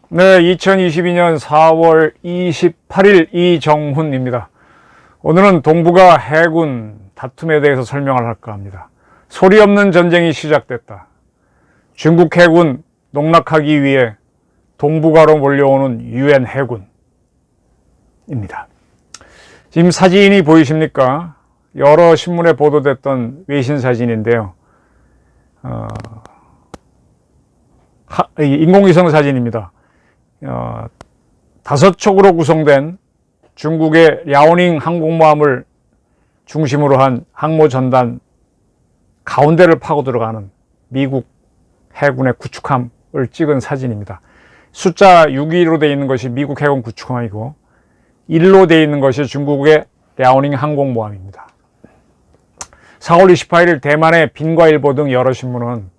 네, 2022년 4월 28일 이정훈입니다. 오늘은 동북아 해군 다툼에 대해서 설명을 할까 합니다. 소리 없는 전쟁이 시작됐다. 중국 해군 농락하기 위해 동북아로 몰려오는 유엔 해군입니다. 지금 사진이 보이십니까? 여러 신문에 보도됐던 외신 사진인데요. 인공위성 사진입니다. 5척으로 구성된 중국의 랴오닝 항공모함을 중심으로 한 항모 전단 가운데를 파고 들어가는 미국 해군의 구축함을 찍은 사진입니다. 숫자 6위로 되어 있는 것이 미국 해군 구축함이고 1로 되어 있는 것이 중국의 랴오닝 항공모함입니다. 4월 28일 대만의 빈과일보 등 여러 신문은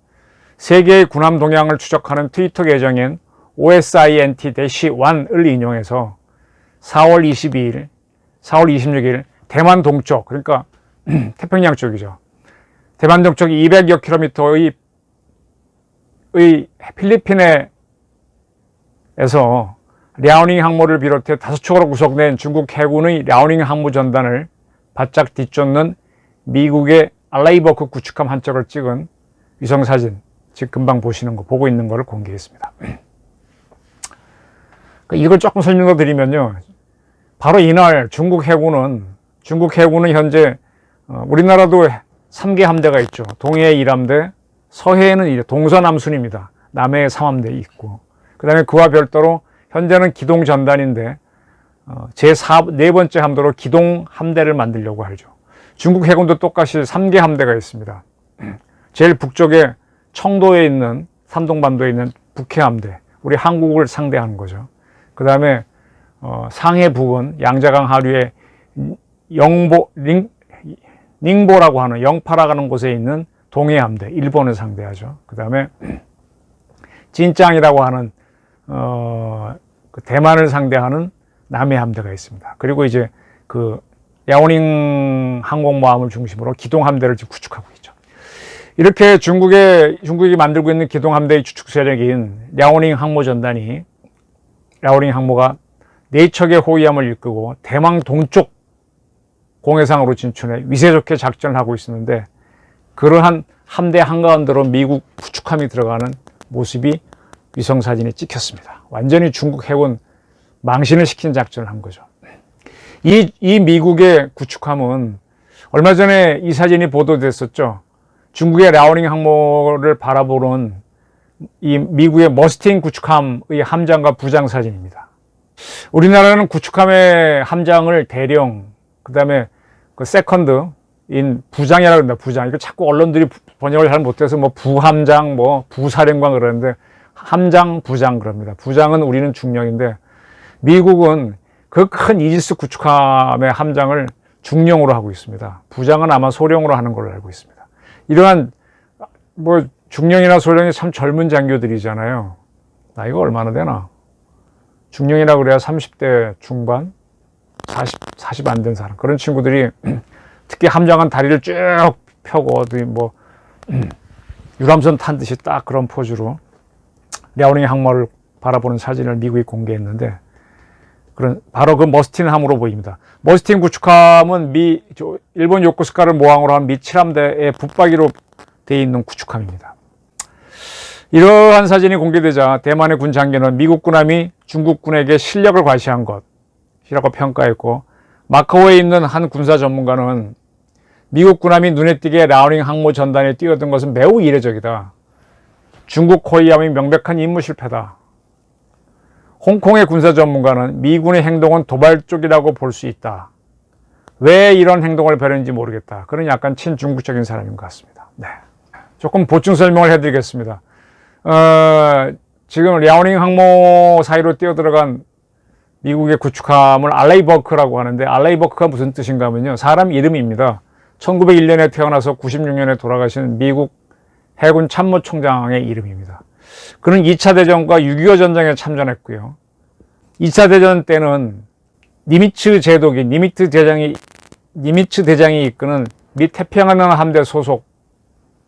세계의 군함 동향을 추적하는 트위터 계정인 OSINT-1을 인용해서 4월 22일, 4월 26일 대만 동쪽, 그러니까 태평양 쪽이죠. 대만 동쪽 200여 킬로미터의 필리핀에서 랴오닝 항모를 비롯해 5척으로 구성된 중국 해군의 랴오닝 항모 전단을 바짝 뒤쫓는 미국의 알라이버크 구축함 한 척을 찍은 위성사진, 즉 금방 보고 있는 것을 공개했습니다. 이걸 조금 설명을 드리면요. 바로 이날 중국 해군은 현재 우리나라도 3개 함대가 있죠. 동해에 1함대, 서해에는 동서남순입니다. 남해에 3함대 있고, 그 다음에 그와 별도로 현재는 기동 전단인데 네 번째 함대로 기동 함대를 만들려고 하죠. 중국 해군도 똑같이 3개 함대가 있습니다. 제일 북쪽에 청도에 있는 산동반도에 있는 북해 함대, 우리 한국을 상대하는 거죠. 그 다음에 상해 부근 양자강 하류의 닝보라고 하는 영파라고 하는 곳에 있는 동해 함대, 일본을 상대하죠. 그 다음에 진짱이라고 하는 대만을 상대하는 남해 함대가 있습니다. 그리고 이제 그 랴오닝 항공모함을 중심으로 기동 함대를 지금 구축하고 있죠. 이렇게 중국이 만들고 있는 기동 함대의 주축 세력인 랴오닝 항모 전단이 랴오닝 항모가 4척의 호위함을 이끌고 대만 동쪽 공해상으로 진출해 위세 좋게 작전을 하고 있었는데, 그러한 함대 한가운데로 미국 구축함이 들어가는 모습이 위성사진에 찍혔습니다. 완전히 중국 해군 망신을 시킨 작전을 한 거죠. 이 미국의 구축함은 얼마 전에 이 사진이 보도됐었죠. 중국의 랴오닝 항모를 바라보는 이 미국의 머스틴 구축함의 함장과 부장 사진입니다. 우리나라는 구축함의 함장을 대령, 그 다음에 그 세컨드인 부장이라고 합니다. 부장. 이거 자꾸 언론들이 번역을 잘 못해서 뭐 부함장, 뭐 부사령관 그러는데 함장, 부장 그럽니다. 부장은 우리는 중령인데 미국은 그 큰 이지스 구축함의 함장을 중령으로 하고 있습니다. 부장은 아마 소령으로 하는 걸로 알고 있습니다. 이러한 뭐 중령이나 소령이 참 젊은 장교들이잖아요. 나이가 얼마나 되나? 중령이라고 그래야 30대 중반? 40 안 된 사람. 그런 친구들이 특히 함장은 다리를 쭉 펴고 어디 뭐 유람선 탄 듯이 딱 그런 포즈로 랴오닝 항모를 바라보는 사진을 미국이 공개했는데, 바로 그 머스틴 함으로 보입니다. 머스틴 구축함은 일본 요코스카를 모항으로 한 미 7함대의 붙박이로 되어 있는 구축함입니다. 이러한 사진이 공개되자 대만의 군 장교는 미국 군함이 중국군에게 실력을 과시한 것이라고 평가했고, 마카오에 있는 한 군사 전문가는 미국 군함이 눈에 띄게 랴오닝 항모 전단에 뛰어든 것은 매우 이례적이다. 중국 호위함이 명백한 임무 실패다. 홍콩의 군사 전문가는 미군의 행동은 도발적이라고 볼 수 있다. 왜 이런 행동을 벌였는지 모르겠다. 그런 약간 친중국적인 사람인 것 같습니다. 네. 조금 보충 설명을 해드리겠습니다. 지금 랴오닝 항모 사이로 뛰어들어간 미국의 구축함을 알라이버크라고 하는데, 알라이버크가 무슨 뜻인가 하면요, 사람 이름입니다. 1901년에 태어나서 96년에 돌아가신 미국 해군 참모총장의 이름입니다. 그는 2차 대전과 6.25 전쟁에 참전했고요. 2차 대전 때는 니미츠 제독이 니미츠 대장이 이끄는 미 태평양 함대 소속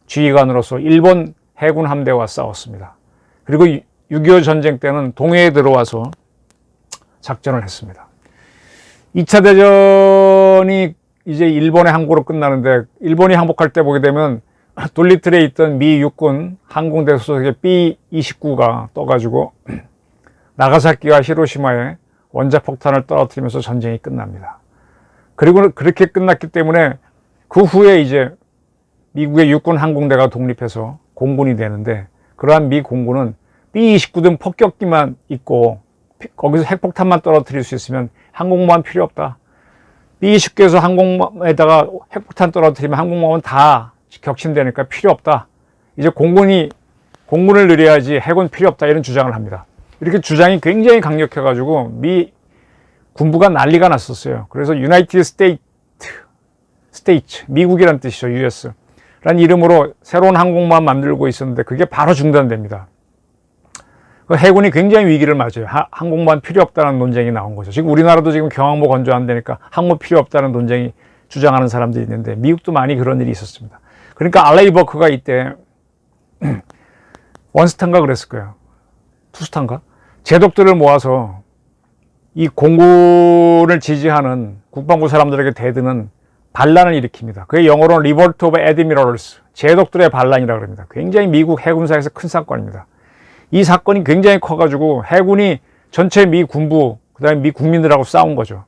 지휘관으로서 일본 해군 함대와 싸웠습니다. 그리고 6.25 전쟁 때는 동해에 들어와서 작전을 했습니다. 2차 대전이 이제 일본의 항구로 끝나는데, 일본이 항복할 때 보게 되면 돌리틀에 있던 미 육군 항공대 소속의 B-29가 떠가지고 나가사키와 히로시마에 원자폭탄을 떨어뜨리면서 전쟁이 끝납니다. 그리고 그렇게 끝났기 때문에 그 후에 이제 미국의 육군 항공대가 독립해서 공군이 되는데, 그러한 미 공군은 B-29 등 폭격기만 있고 거기서 핵폭탄만 떨어뜨릴 수 있으면 항공모함 필요 없다. B-29에서 항공모함에다가 핵폭탄 떨어뜨리면 항공모함은 다 격침되니까 필요 없다. 이제 공군을 늘려야지 해군 필요 없다. 이런 주장을 합니다. 이렇게 주장이 굉장히 강력해가지고 미 군부가 난리가 났었어요. 그래서 유나이티드 스테이츠, 미국이란 뜻이죠. US 라는 이름으로 새로운 항공모함 만들고 있었는데 그게 바로 중단됩니다. 해군이 굉장히 위기를 맞아요. 항공모함 필요 없다는 논쟁이 나온 거죠. 지금 우리나라도 지금 경항모 건조 안 되니까 항모 필요 없다는 논쟁이 주장하는 사람들이 있는데, 미국도 많이 그런 일이 있었습니다. 그러니까 알레이 버크가 이때 원스탄가 그랬을 거예요. 투스탄가? 제독들을 모아서 이 공군을 지지하는 국방부 사람들에게 대드는 반란을 일으킵니다. 그게 영어로는 Revolt of Admirals, 제독들의 반란이라고 합니다. 굉장히 미국 해군사에서 큰 사건입니다. 이 사건이 굉장히 커가지고 해군이 전체 미 군부, 그 다음에 미 국민들하고 싸운 거죠.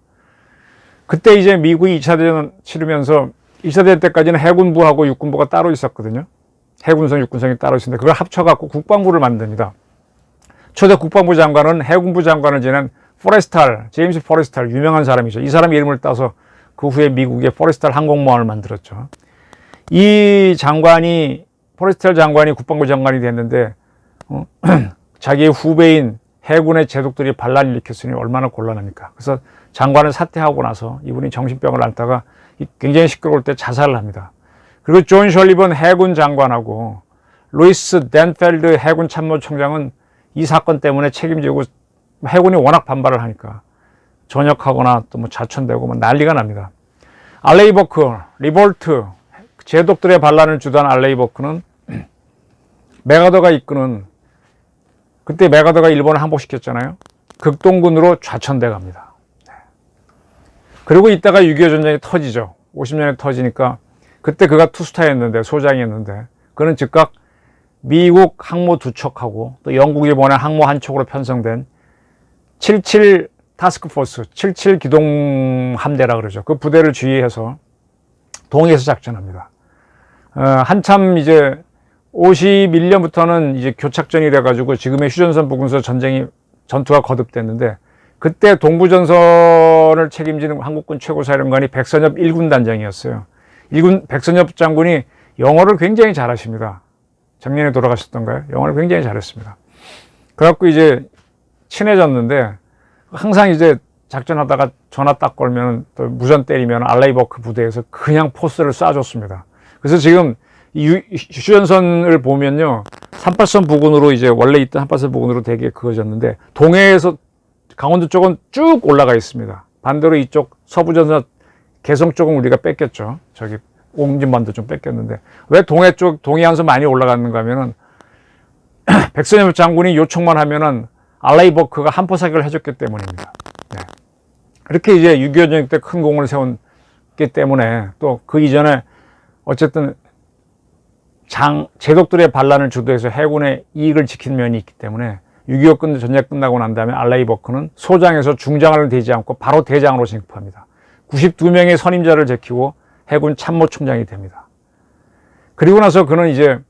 그때 이제 미국이 2차 대전 치르면서 2차 대전 때까지는 해군부하고 육군부가 따로 있었거든요. 해군성, 육군성이 따로 있었는데 그걸 합쳐갖고 국방부를 만듭니다. 초대 국방부 장관은 해군부 장관을 지낸 제임스 포레스탈, 유명한 사람이죠. 이 사람 이름을 따서 그 후에 미국의 포레스탈 항공모함을 만들었죠. 이 장관이, 포레스탈 장관이 국방부 장관이 됐는데 자기의 후배인 해군의 제독들이 반란을 일으켰으니 얼마나 곤란합니까? 그래서 장관을 사퇴하고 나서 이분이 정신병을 앓다가 굉장히 시끄러울 때 자살을 합니다. 그리고 존 셜리번 해군 장관하고 루이스 댄펠드 해군 참모총장은 이 사건 때문에 책임지고, 해군이 워낙 반발을 하니까 전역하거나 또 뭐 자천되고 뭐 난리가 납니다. 알레이 버크, 리볼트, 제독들의 반란을 주도한 알레이 버크는 메가더가 이끄는, 그때 메가더가 일본을 항복시켰잖아요. 극동군으로 좌천돼 갑니다. 그리고 이따가 6.25 전쟁이 터지죠. 50년에 터지니까 그때 그가 투스타였는데, 소장이었는데, 그는 즉각 미국 항모 두 척하고 또 영국, 일본의 항모 한 척으로 편성된 77 타스크포스, 77 기동 함대라 그러죠. 그 부대를 지휘해서 동해에서 작전합니다. 한참 이제 51년부터는 이제 교착전이 돼가지고 지금의 휴전선 부근에서 전투가 거듭됐는데, 그때 동부전선을 책임지는 한국군 최고사령관이 백선엽 1군 단장이었어요. 백선엽 장군이 영어를 굉장히 잘하십니다. 작년에 돌아가셨던가요? 영어를 굉장히 잘했습니다. 그래갖고 이제 친해졌는데, 항상 이제 작전하다가 전화 딱 걸면 또 무전 때리면 알레이 버크 부대에서 그냥 포스를 쏴줬습니다. 그래서 지금 휴전선을 보면요, 38선 부근으로 이제 원래 있던 38선 부근으로 되게 그어졌는데, 동해에서 강원도 쪽은 쭉 올라가 있습니다. 반대로 이쪽 서부전선 개성 쪽은 우리가 뺏겼죠. 저기 옹진반도 좀 뺏겼는데, 왜 동해 쪽 동해안선 많이 올라갔는가 하면은 백선엽 장군이 요청만 하면은 알레이 버크가 한포 사격을 해줬기 때문입니다. 네. 이렇게 이제 6.25 전쟁 때 큰 공을 세웠기 때문에, 또 그 이전에 어쨌든 제독들의 반란을 주도해서 해군의 이익을 지킨 면이 있기 때문에 6.25 전쟁 끝나고 난 다음에 알레이 버크는 소장에서 중장을 되지 않고 바로 대장으로 진급합니다. 92명의 선임자를 제키고 해군 참모총장이 됩니다. 그리고 나서 그는 이제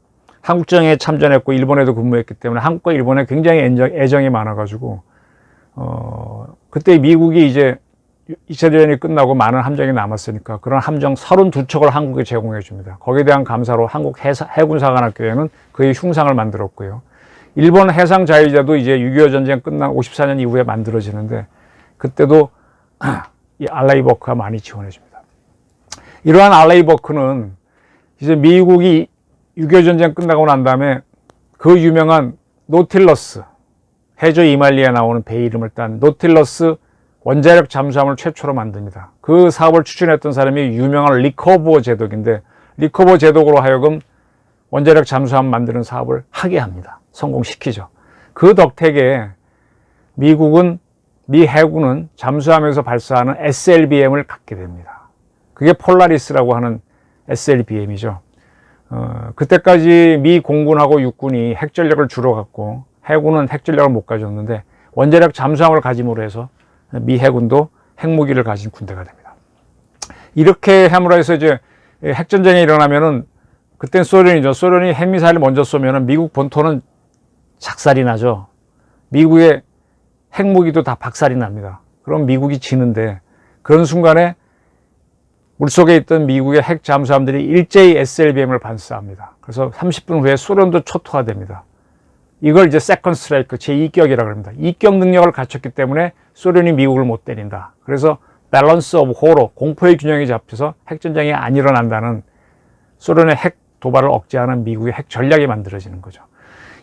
한국전쟁에 참전했고 일본에도 근무했기 때문에 한국과 일본에 굉장히 애정이 많아가지고 그때 미국이 이제 2차 대전이 끝나고 많은 함정이 남았으니까 그런 함정 32척을 한국에 제공해 줍니다. 거기에 대한 감사로 한국 해군사관학교에는 그의 흉상을 만들었고요. 일본 해상자위대도 이제 6.25 전쟁 끝난 54년 이후에 만들어지는데, 그때도 이 알레이 버크가 많이 지원해 줍니다. 이러한 알레이 버크는 이제 미국이 6.25 전쟁 끝나고 난 다음에 그 유명한 노틸러스, 해저 이말리에 나오는 배 이름을 딴 노틸러스 원자력 잠수함을 최초로 만듭니다. 그 사업을 추진했던 사람이 유명한 리커버 제독인데, 리커버 제독으로 하여금 원자력 잠수함 만드는 사업을 하게 합니다. 성공시키죠. 그 덕택에 미 해군은 잠수함에서 발사하는 SLBM을 갖게 됩니다. 그게 폴라리스라고 하는 SLBM이죠. 그때까지 미 공군하고 육군이 핵전력을 주로 갖고 해군은 핵전력을 못 가졌는데, 원자력 잠수함을 가짐으로 해서 미 해군도 핵무기를 가진 군대가 됩니다. 이렇게 함으로 해서 이제 핵전쟁이 일어나면은, 그땐 소련이죠. 소련이 핵미사일을 먼저 쏘면은 미국 본토는 작살이 나죠. 미국의 핵무기도 다 박살이 납니다. 그럼 미국이 지는데, 그런 순간에 물속에 있던 미국의 핵 잠수함들이 일제히 SLBM을 발사합니다. 그래서 30분 후에 소련도 초토화됩니다. 이걸 이제 세컨드 스트라이크, 제2격이라고 합니다. 2격 능력을 갖췄기 때문에 소련이 미국을 못 때린다. 그래서 밸런스 오브 호러, 공포의 균형이 잡혀서 핵전쟁이 안 일어난다는, 소련의 핵 도발을 억제하는 미국의 핵 전략이 만들어지는 거죠.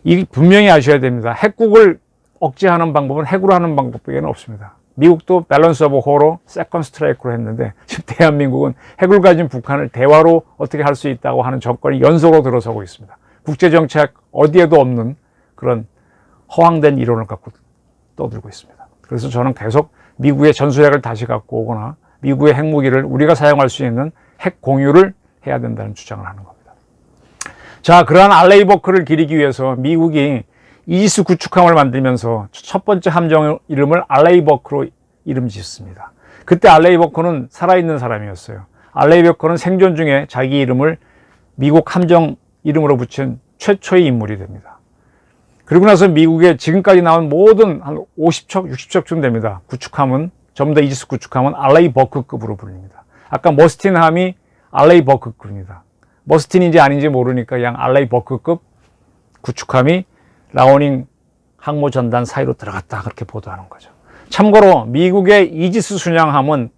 이 분명히 아셔야 됩니다. 핵국을 억제하는 방법은 핵으로 하는 방법밖에 없습니다. 미국도 밸런스 오브 호러, 세컨드 스트라이크로 했는데, 지금 대한민국은 핵을 가진 북한을 대화로 어떻게 할 수 있다고 하는 정권이 연속으로 들어서고 있습니다. 국제정책 어디에도 없는 그런 허황된 이론을 갖고 떠들고 있습니다. 그래서 저는 계속 미국의 전술핵을 다시 갖고 오거나 미국의 핵무기를 우리가 사용할 수 있는 핵 공유를 해야 된다는 주장을 하는 겁니다. 자, 그러한 알레이버크를 기리기 위해서 미국이 이지스 구축함을 만들면서 첫 번째 함정 이름을 알레이버크로 이름 짓습니다. 그때 알레이버크는 살아있는 사람이었어요. 알레이버크는 생존 중에 자기 이름을 미국 함정 이름으로 붙인 최초의 인물이 됩니다. 그리고 나서 미국에 지금까지 나온 모든 한 50척, 60척쯤 됩니다. 구축함은, 전부 다 이지스 구축함은 알레이버크급으로 불립니다. 아까 머스틴함이 알레이버크급입니다. 머스틴인지 아닌지 모르니까 그냥 알레이버크급 구축함이 라오닝 항모 전단 사이로 들어갔다, 그렇게 보도하는 거죠. 참고로 미국의 이지스 순양함은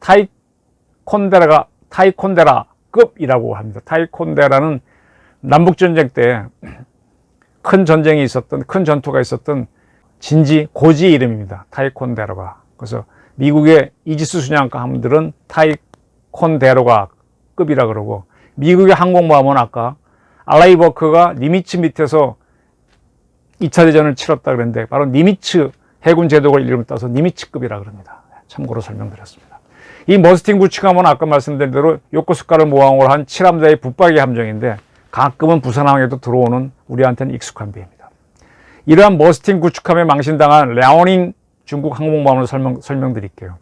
타이콘데라급이라고 합니다. 타이콘데라는 남북전쟁 때 큰 전쟁이 있었던, 큰 전투가 있었던 고지 이름입니다. 타이콘데라가. 그래서 미국의 이지스 순양함들은 타이콘데라급이라 그러고, 미국의 항공모함은 아까 알레이버크가 니미츠 밑에서 2차 대전을 치렀다 그랬는데, 바로 니미츠 해군 제독을 이름을 따서 니미츠급이라 그럽니다. 참고로 설명드렸습니다. 이 머스틴 구축함은 아까 말씀드린 대로 요코스카를 모항으로 한 7함대의 붙박이 함정인데, 가끔은 부산항에도 들어오는 우리한테는 익숙한 배입니다. 이러한 머스틴 구축함에 망신당한 랴오닝 중국 항공모함을 설명드릴게요.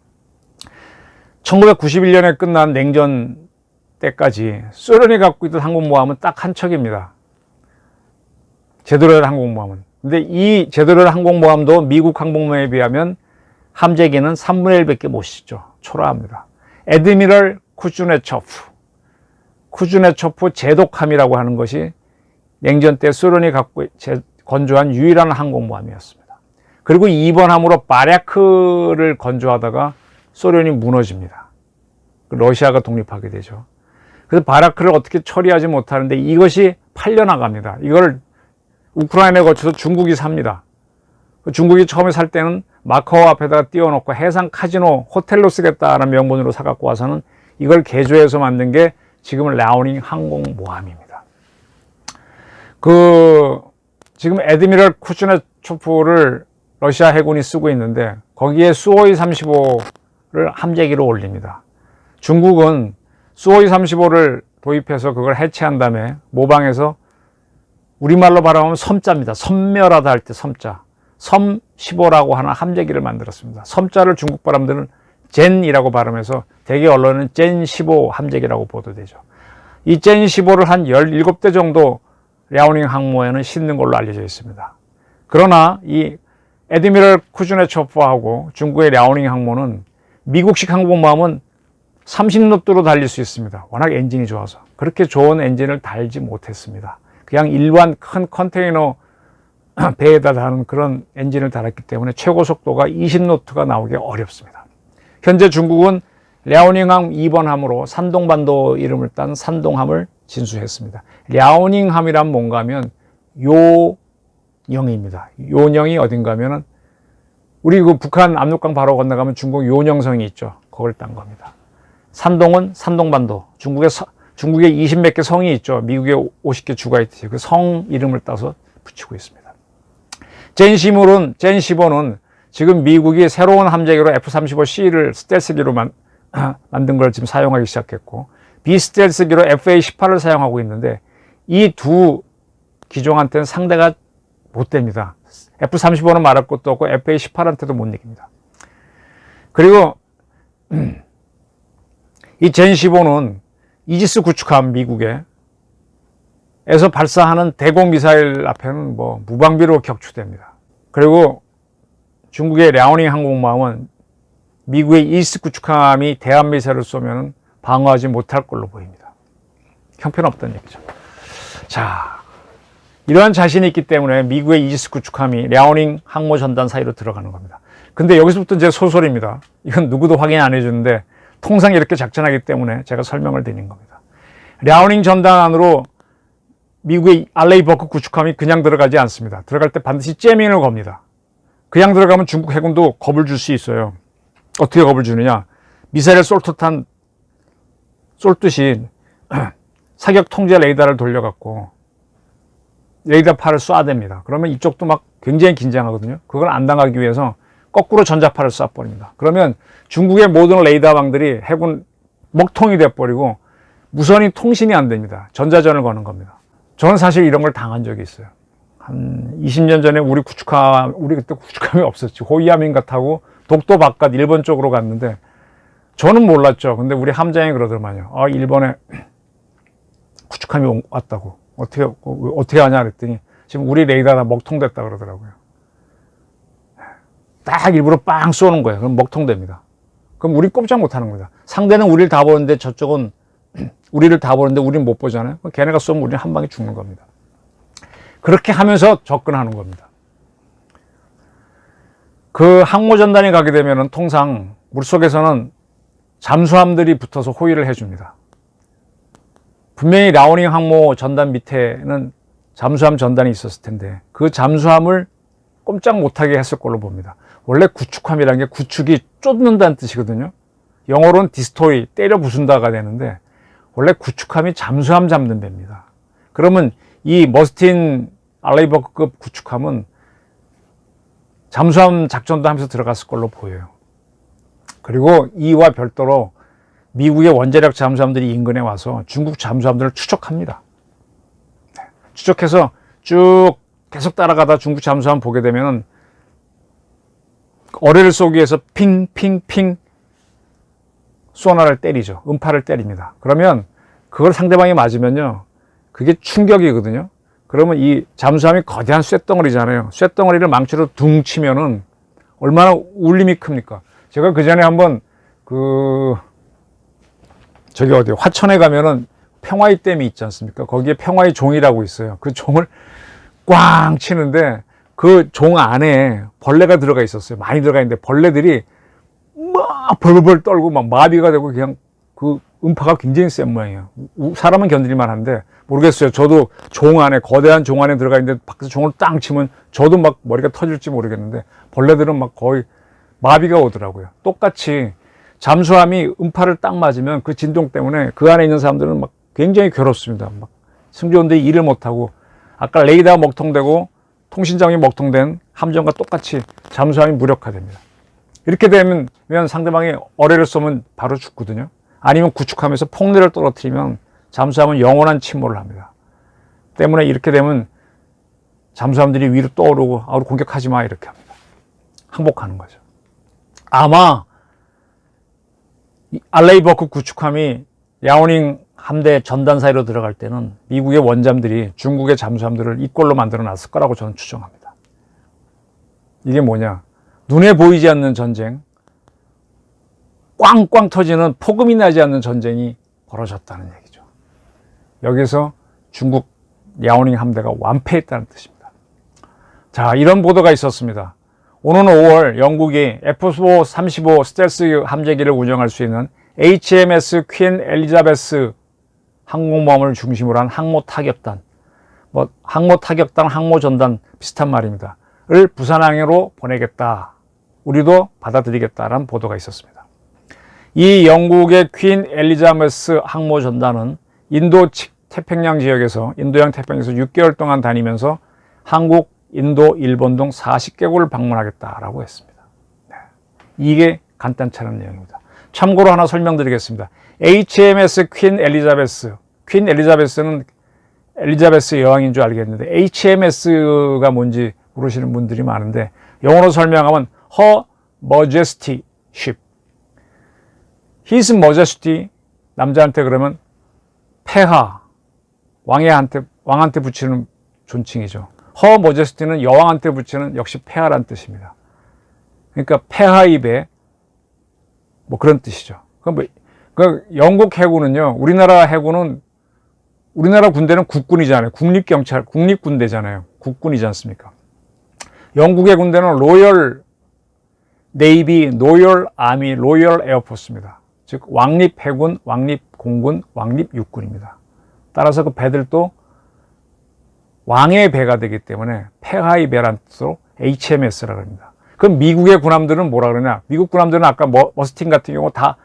1991년에 끝난 냉전 때까지 소련이 갖고 있던 항공모함은 딱 한 척입니다. 제대로 된 항공모함은. 근데 이 제대로 된 항공모함도 미국 항공모함에 비하면 함재기는 3분의 1밖에 못 싣죠. 초라합니다. 애드미럴 쿠즈네초프 제독함이라고 하는 것이 냉전 때 소련이 갖고 건조한 유일한 항공모함이었습니다. 그리고 2번 함으로 바랴크를 건조하다가 소련이 무너집니다. 러시아가 독립하게 되죠. 그래서 바랴크를 어떻게 처리하지 못하는데 이것이 팔려나갑니다. 이걸 우크라이나에 거쳐서 중국이 삽니다. 중국이 처음에 살 때는 마카오 앞에다가 띄워놓고 해상 카지노 호텔로 쓰겠다는 명분으로 사갖고 와서는 이걸 개조해서 만든 게 지금은 랴오닝 항공모함입니다. 지금 애드미럴 쿠즈네초프를 러시아 해군이 쓰고 있는데, 거기에 수호이 35를 함재기로 올립니다. 중국은 수호이 35를 도입해서 그걸 해체한 다음에 모방해서, 우리말로 발음하면 섬자입니다. 섬멸하다 할 때 섬자. 섬 15라고 하는 함재기를 만들었습니다. 섬자를 중국 사람들은 젠이라고 발음해서 대개 언론은 젠 15 함재기라고 보도되죠. 이 젠 15를 한 17대 정도 랴오닝 항모에는 싣는 걸로 알려져 있습니다. 그러나 이 애드미럴 쿠즈네초프하고 중국의 랴오닝 항모는 미국식 항공모함은 30노트로 달릴 수 있습니다. 워낙 엔진이 좋아서. 그렇게 좋은 엔진을 달지 못했습니다. 그냥 일반 큰 컨테이너 배에다 다는 그런 엔진을 달았기 때문에 최고 속도가 20노트가 나오기 어렵습니다. 현재 중국은 랴오닝함 2번 함으로 산동반도 이름을 딴 산동함을 진수했습니다. 랴오닝함이란 뭔가 하면 요령입니다. 요령이 어딘가 하면은 우리 그 북한 압록강 바로 건너가면 중국 요녕성이 있죠. 그걸 딴 겁니다. 산동은 산동반도. 중국에 20몇 개 성이 있죠. 미국에 50개 주가 있듯이 그 성 이름을 따서 붙이고 있습니다. 젠15는 지금 미국이 새로운 함재기로 F-35C를 스텔스기로 만든 걸 지금 사용하기 시작했고, 비스텔스기로 FA-18을 사용하고 있는데, 이 두 기종한테는 상대가 못 됩니다. F-35는 말할 것도 없고 FA-18한테도 못 이깁니다. 그리고 이 젠15는 이지스 구축함 미국에 에서 발사하는 대공 미사일 앞에는 뭐 무방비로 격추됩니다. 그리고 중국의 랴오닝 항공모함은 미국의 이지스 구축함이 대한 미사일을 쏘면 방어하지 못할 걸로 보입니다. 형편없다는 얘기죠. 자, 이러한 자신이 있기 때문에 미국의 이지스 구축함이 랴오닝 항모 전단 사이로 들어가는 겁니다. 근데 여기서부터 제 소설입니다. 이건 누구도 확인 안 해주는데 통상 이렇게 작전하기 때문에 제가 설명을 드린 겁니다. 랴오닝 전단 안으로 미국의 알레이 버크 구축함이 그냥 들어가지 않습니다. 들어갈 때 반드시 째밍을 겁니다. 그냥 들어가면 중국 해군도 겁을 줄 수 있어요. 어떻게 겁을 주느냐? 미사일을 쏠듯이 사격 통제 레이더를 돌려갖고 레이더파를 쏴댑니다. 그러면 이쪽도 막 굉장히 긴장하거든요. 그걸 안 당하기 위해서 거꾸로 전자파를 쏴버립니다. 그러면 중국의 모든 레이더망들이 해군 먹통이 돼버리고 무선이 통신이 안 됩니다. 전자전을 거는 겁니다. 저는 사실 이런 걸 당한 적이 있어요. 한 20년 전에 우리 그때 구축함이 없었지. 호이아민가 타고 독도 바깥 일본 쪽으로 갔는데 저는 몰랐죠. 근데 우리 함장이 그러더만요. 아, 일본에 구축함이 왔다고. 어떻게 하냐 그랬더니 지금 우리 레이더가 먹통됐다 그러더라고요. 딱 일부러 빵 쏘는 거예요. 그럼 먹통됩니다. 그럼 우린 꼼짝 못 하는 겁니다. 상대는 우리를 다 보는데 저쪽은 우리를 다 보는데 우리는 못 보잖아요. 걔네가 쏘면 우리는 한 방에 죽는 겁니다. 그렇게 하면서 접근하는 겁니다. 그 항모전단이 가게 되면은 통상 물속에서는 잠수함들이 붙어서 호위를 해줍니다. 분명히 랴오닝 항모 전단 밑에는 잠수함 전단이 있었을 텐데 그 잠수함을 꼼짝 못하게 했을 걸로 봅니다. 원래 구축함이라는 게 구축이 쫓는다는 뜻이거든요. 영어로는 디스토이, 때려 부순다가 되는데 원래 구축함이 잠수함 잡는 배입니다. 그러면 이 머스틴 알레이버급 구축함은 잠수함 작전도 하면서 들어갔을 걸로 보여요. 그리고 이와 별도로 미국의 원자력 잠수함들이 인근에 와서 중국 잠수함들을 추적합니다. 추적해서 쭉 계속 따라가다 중국 잠수함 보게 되면 어뢰를 쏘기 위해서 핑핑핑 소나를 때리죠. 음파를 때립니다. 그러면 그걸 상대방이 맞으면요, 그게 충격이거든요. 그러면 이 잠수함이 거대한 쇳덩어리잖아요. 쇳덩어리를 망치로 둥 치면은 얼마나 울림이 큽니까? 제가 그 전에 한번 화천에 가면은 평화의 댐이 있지 않습니까? 거기에 평화의 종이라고 있어요. 그 종을 꽝 치는데 그 종 안에 벌레가 들어가 있었어요. 많이 들어가 있는데 벌레들이 막 벌벌 떨고 막 마비가 되고 그냥 그 음파가 굉장히 센 모양이에요. 사람은 견딜만 한데 모르겠어요. 저도 종 안에, 거대한 종 안에 들어가 있는데 밖에서 종을 땅 치면 저도 막 머리가 터질지 모르겠는데 벌레들은 막 거의 마비가 오더라고요. 똑같이 잠수함이 음파를 딱 맞으면 그 진동 때문에 그 안에 있는 사람들은 막 굉장히 괴롭습니다. 막 승조원들이 일을 못하고 아까 레이더가 먹통되고 통신장이 먹통된 함정과 똑같이 잠수함이 무력화됩니다. 이렇게 되면 상대방이 어뢰를 쏘면 바로 죽거든요. 아니면 구축하면서 폭내를 떨어뜨리면 잠수함은 영원한 침몰을 합니다. 때문에 이렇게 되면 잠수함들이 위로 떠오르고 공격하지 마 이렇게 합니다. 항복하는 거죠. 아마 알레이버크 구축함이 랴오닝 함대 전단 사이로 들어갈 때는 미국의 원잠들이 중국의 잠수함들을 이꼴로 만들어 놨을 거라고 저는 추정합니다. 이게 뭐냐? 눈에 보이지 않는 전쟁, 꽝꽝 터지는 폭음이 나지 않는 전쟁이 벌어졌다는 얘기죠. 여기서 중국 랴오닝 함대가 완패했다는 뜻입니다. 자, 이런 보도가 있었습니다. 오는 5월 영국이 F-35 스텔스 함재기를 운영할 수 있는 HMS 퀸 엘리자베스 항공모함을 중심으로 한 항모 타격단, 항모 타격단, 항모 전단 비슷한 말입니다. 를 부산항으로 보내겠다. 우리도 받아들이겠다라는 보도가 있었습니다. 이 영국의 퀸 엘리자베스 항모 전단은 인도 태평양 지역에서 인도양 태평양에서 6개월 동안 다니면서 한국, 인도, 일본 등 40개국을 방문하겠다라고 했습니다. 네. 이게 간단치 않은 내용입니다. 참고로 하나 설명드리겠습니다. HMS 퀸 엘리자베스. 퀸 엘리자베스는 엘리자베스 여왕인 줄 알겠는데 HMS가 뭔지 모르시는 분들이 많은데 영어로 설명하면 Her Majesty Ship. His Majesty 남자한테 그러면 폐하 왕한테 붙이는 존칭이죠. Her Majesty는 여왕한테 붙이는 역시 폐하란 뜻입니다. 그러니까 폐하의 배 뭐 그런 뜻이죠. 그 영국 해군은요, 우리나라 군대는 국군이잖아요. 국립경찰, 국립군대잖아요. 국군이지 않습니까? 영국의 군대는 로열 네이비, 로열 아미, 로열 에어포스입니다. 즉 왕립 해군, 왕립 공군, 왕립 육군입니다. 따라서 그 배들도 왕의 배가 되기 때문에 폐하의 배란 뜻으로 HMS라고 합니다. 그럼 미국의 군함들은 뭐라 그러냐? 미국 군함들은 아까 머스틴 같은 경우 다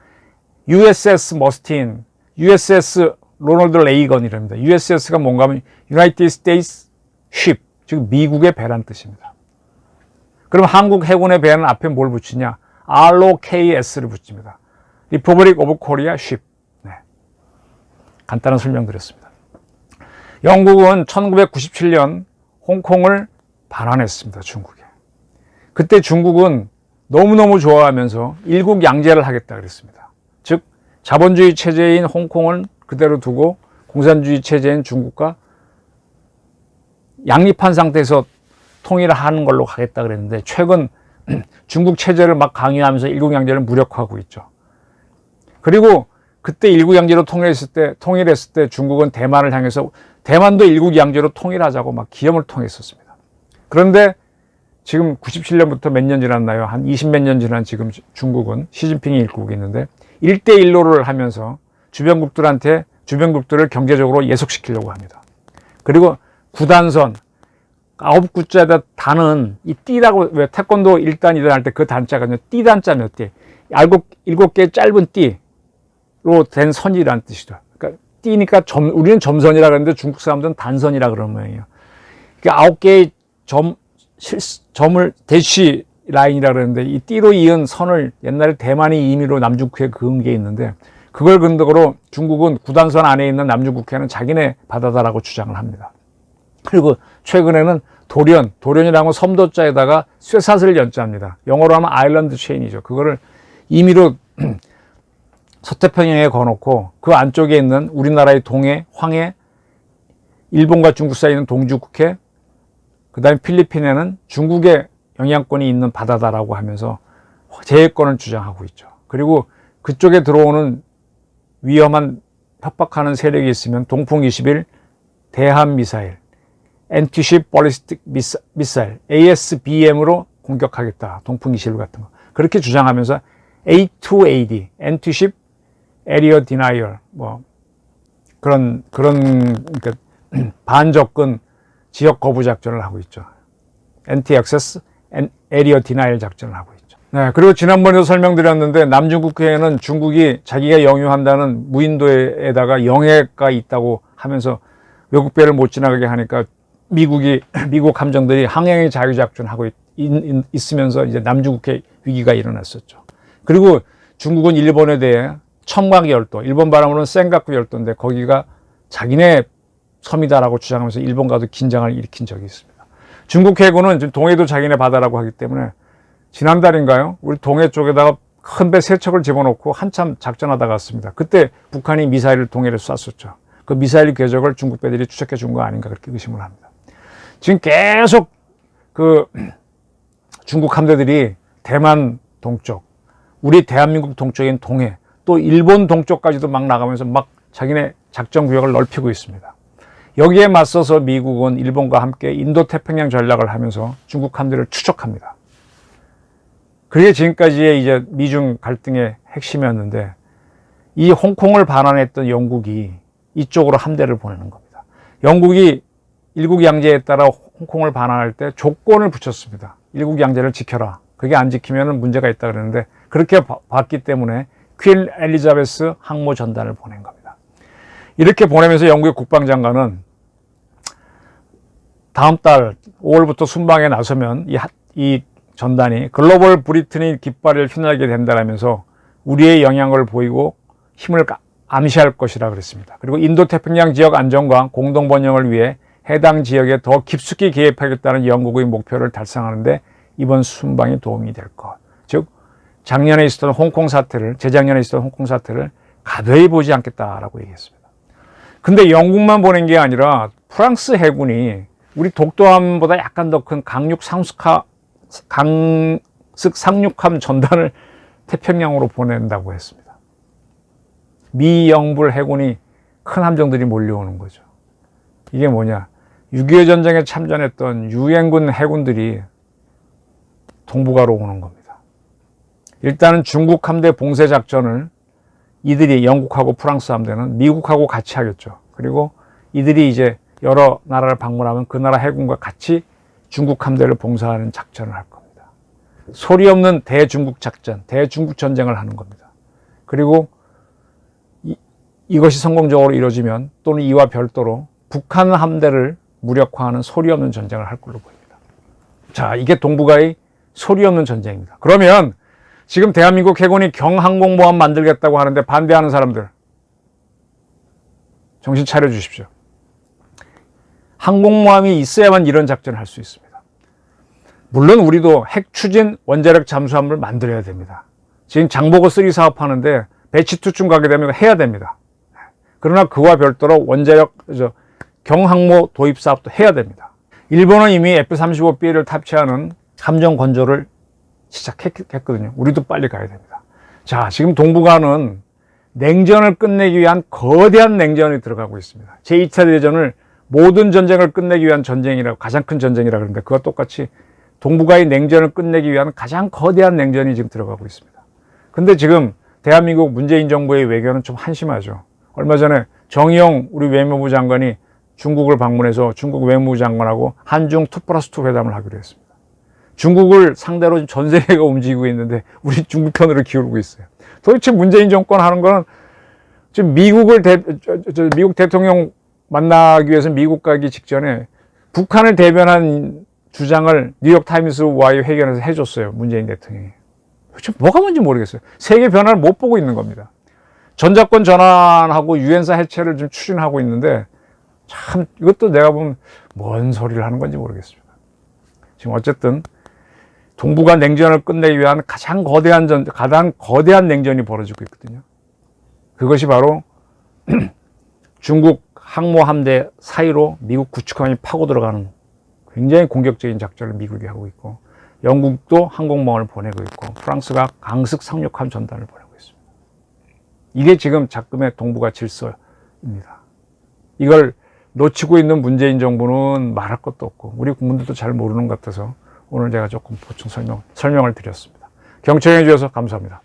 USS 머스틴, USS 로널드 레이건이랍니다. USS가 뭔가 하면 United States Ship, 즉 미국의 배란 뜻입니다. 그럼 한국 해군의 배는 앞에 뭘 붙이냐? ROKS를 붙입니다. Republic of Korea Ship. 네. 간단한 설명드렸습니다. 영국은 1997년 홍콩을 반환했습니다. 중국에. 그때 중국은 너무너무 좋아하면서 일국 양제를 하겠다 그랬습니다. 즉 자본주의 체제인 홍콩은 그대로 두고 공산주의 체제인 중국과 양립한 상태에서 통일을 하는 걸로 가겠다 그랬는데 최근 중국 체제를 막 강요하면서 일국 양제를 무력화하고 있죠. 그리고 그때 일국 양제로 통일했을 때 중국은 대만을 향해서 대만도 일국 양제로 통일하자고 막 기염을 통했었습니다. 그런데 지금 97년부터 몇 년 지났나요? 한 20몇 년 지난 지금 중국은 시진핑이 일국이 있는데 1대1로를 하면서 주변국들을 경제적으로 예속시키려고 합니다. 그리고 구단선 9구자에다 단은 이 띠라고, 왜 태권도 1단 2단 할 때 그 단자가 띠단자 몇 띠, 7개의 짧은 띠로 된 선이라는 뜻이죠. 그러니까 띠니까 우리는 점선이라 그러는데 중국 사람들은 단선이라 그러는 모양이에요. 그러니까 9개의 점을 대시 라인이라 그러는데 이 띠로 이은 선을 옛날에 대만이 임의로 남중국해에 그은 게 있는데 그걸 근거로 중국은 구단선 안에 있는 남중국해는 자기네 바다다라고 주장을 합니다. 그리고 최근에는 도련이라고 섬도자에다가 쇠사슬 연자입니다. 영어로 하면 아일랜드 체인이죠. 그거를 임의로 서태평양에 거놓고 그 안쪽에 있는 우리나라의 동해, 황해, 일본과 중국 사이에 있는 동중국해, 그 다음에 필리핀에는 중국의 영향권이 있는 바다다라고 하면서 제해권을 주장하고 있죠. 그리고 그쪽에 들어오는 위험한 협박하는 세력이 있으면 동풍 21 대함 미사일, Anti-Ship Ballistic Missile, ASBM으로 공격하겠다. 동풍 21 같은 거. 그렇게 주장하면서 A2AD, Anti-Ship Area Denial, 뭐 그런 그러니까 반접근 지역 거부 작전을 하고 있죠. Anti-Access Area Denial 작전을 하고 있죠. 네, 그리고 지난번에도 설명드렸는데 남중국해에는 중국이 자기가 영유한다는 무인도에다가 영해가 있다고 하면서 외국배를 못 지나가게 하니까 미국 함정들이 항해의 자유작전하고 있으면서 이제 남중국해 위기가 일어났었죠. 그리고 중국은 일본에 대해 청각 열도, 일본 발음으로는 센가쿠 열도인데 거기가 자기네 섬이다라고 주장하면서 일본과도 긴장을 일으킨 적이 있습니다. 중국 해군은 지금 동해도 자기네 바다라고 하기 때문에 지난달인가요? 우리 동해 쪽에다가 큰 배 3척을 집어넣고 한참 작전하다 갔습니다. 그때 북한이 미사일을 동해를 쐈었죠. 그 미사일 궤적을 중국 배들이 추적해 준 거 아닌가 그렇게 의심을 합니다. 지금 계속 그 중국 함대들이 대만 동쪽, 우리 대한민국 동쪽인 동해, 또 일본 동쪽까지도 막 나가면서 막 자기네 작전 구역을 넓히고 있습니다. 여기에 맞서서 미국은 일본과 함께 인도태평양 전략을 하면서 중국 함대를 추적합니다. 그게 지금까지의 이제 미중 갈등의 핵심이었는데 이 홍콩을 반환했던 영국이 이쪽으로 함대를 보내는 겁니다. 영국이 일국 양제에 따라 홍콩을 반환할 때 조건을 붙였습니다. 일국 양제를 지켜라. 그게 안 지키면 문제가 있다 그러는데 그렇게 봤기 때문에 퀸 엘리자베스 항모 전단을 보낸 겁니다. 이렇게 보내면서 영국의 국방장관은 다음 달 5월부터 순방에 나서면 이 전단이 글로벌 브리튼의 깃발을 휘날게 된다라면서 우리의 영향을 보이고 힘을 암시할 것이라 그랬습니다. 그리고 인도태평양 지역 안정과 공동 번영을 위해 해당 지역에 더 깊숙이 개입하겠다는 영국의 목표를 달성하는데 이번 순방이 도움이 될 것. 즉 작년에 있었던 홍콩 사태를, 재작년에 있었던 홍콩 사태를 가벼이 보지 않겠다라고 얘기했습니다. 근데 영국만 보낸 게 아니라 프랑스 해군이 우리 독도함보다 약간 더 큰 강습 상륙함 전단을 태평양으로 보낸다고 했습니다. 미, 영불 해군이 큰 함정들이 몰려오는 거죠. 이게 뭐냐? 6.25 전쟁에 참전했던 유엔군 해군들이 동북아로 오는 겁니다. 일단은 중국 함대 봉쇄 작전을 이들이 영국하고 프랑스 함대는 미국하고 같이 하겠죠. 그리고 이들이 이제 여러 나라를 방문하면 그 나라 해군과 같이 중국 함대를 봉쇄하는 작전을 할 겁니다. 소리 없는 대중국 작전, 대중국 전쟁을 하는 겁니다. 그리고 이것이 성공적으로 이루어지면 또는 이와 별도로 북한 함대를 무력화하는 소리 없는 전쟁을 할 걸로 보입니다. 자, 이게 동북아의 소리 없는 전쟁입니다. 그러면 지금 대한민국 해군이 경항공모함 만들겠다고 하는데 반대하는 사람들 정신 차려 주십시오. 항공모함이 있어야만 이런 작전을 할 수 있습니다. 물론 우리도 핵 추진 원자력 잠수함을 만들어야 됩니다. 지금 장보고 3 사업하는데 배치2쯤 가게 되면 해야 됩니다. 그러나 그와 별도로 원자력 경항모 도입 사업도 해야 됩니다. 일본은 이미 F-35B를 탑재하는 함정 건조를 시작했거든요. 우리도 빨리 가야 됩니다. 자, 지금 동북아는 냉전을 끝내기 위한 거대한 냉전이 들어가고 있습니다. 제2차 대전을 모든 전쟁을 끝내기 위한 전쟁이라고, 가장 큰 전쟁이라고 그러는데 그와 똑같이 동북아의 냉전을 끝내기 위한 가장 거대한 냉전이 지금 들어가고 있습니다. 근데 지금 대한민국 문재인 정부의 외교는 좀 한심하죠. 얼마 전에 정의용 우리 외무부 장관이 중국을 방문해서 중국 외무부 장관하고 한중 2+2 회담을 하기로 했습니다. 중국을 상대로 전 세계가 움직이고 있는데 우리 중국 편으로 기울고 있어요. 도대체 문재인 정권 하는 거는 지금 미국 대통령 만나기 위해서 미국 가기 직전에 북한을 대변한 주장을 뉴욕타임스와의 회견에서 해줬어요. 문재인 대통령이. 도대체 뭐가 뭔지 모르겠어요. 세계 변화를 못 보고 있는 겁니다. 전자권 전환하고 유엔사 해체를 좀 추진하고 있는데 참 이것도 내가 보면 뭔 소리를 하는 건지 모르겠습니다. 지금 어쨌든 동북아 냉전을 끝내기 위한 가장 거대한 냉전이 벌어지고 있거든요. 그것이 바로 중국 항모함대 사이로 미국 구축함이 파고 들어가는 굉장히 공격적인 작전을 미국이 하고 있고, 영국도 항공모함을 보내고 있고, 프랑스가 강습 상륙함 전단을 보내고 있습니다. 이게 지금 작금의 동북아 질서입니다. 이걸 놓치고 있는 문재인 정부는 말할 것도 없고 우리 국민들도 잘 모르는 것 같아서 오늘 제가 조금 보충 설명을 드렸습니다. 경청해 주셔서 감사합니다.